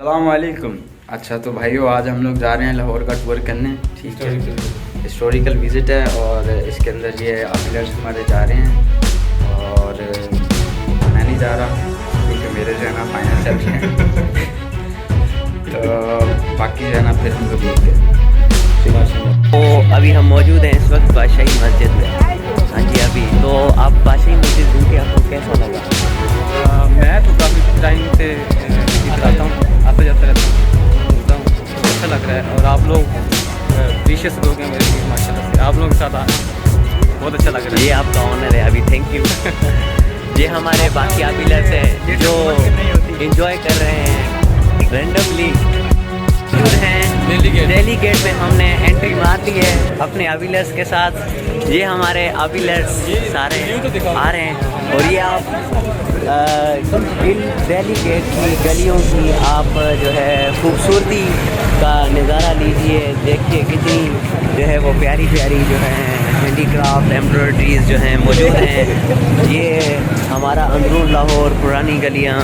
अस्सलामुअलैकुम। अच्छा तो भाइयों, आज हम लोग जा रहे हैं लाहौर का टूर करने। ठीक है, हिस्टोरिकल विज़िट है और इसके अंदर ये आफिलर्स हमारे जा रहे हैं और मैं नहीं जा रहा क्योंकि मेरे जो है ना फाइनल चल रहे हैं। तो बाकी जो है ना फिर हम लोग देखते हैं। तो अभी हम मौजूद हैं इस वक्त बादशाही मस्जिद में। हाँ जी, अभी तो आप बादशाही मस्जिद घूम के आपको कैसा लगा? मैं तो काफ़ी टाइम से इधर आता हूँ, आते जाते रहता हूँ, घूमता हूँ, तो अच्छा लग रहा है। और आप लोग विशेष लोग हैं मेरे लिए, माशाल्लाह से आप लोगों के साथ बहुत अच्छा लग रहा है। ये आपका ऑनर है अभी, थैंक यू। ये हमारे बाकी आबिलर्स हैं जो इंजॉय कर रहे हैं रैंडमली हैं। दिल्ली गेट में हमने एंट्री मार ली है अपने आबिलर्स के साथ। ये हमारे आबिलर्स सारे आ रहे हैं और ये आप इन दिल्ली गेट की गलियों की आप जो है खूबसूरती का नज़ारा लीजिए। देखिए कितनी जो है वो प्यारी प्यारी जो है हैंडीक्राफ्ट एम्ब्रॉयडरीज जो हैं मौजूद हैं। ये हमारा अंदरून लाहौर पुरानी गलियाँ।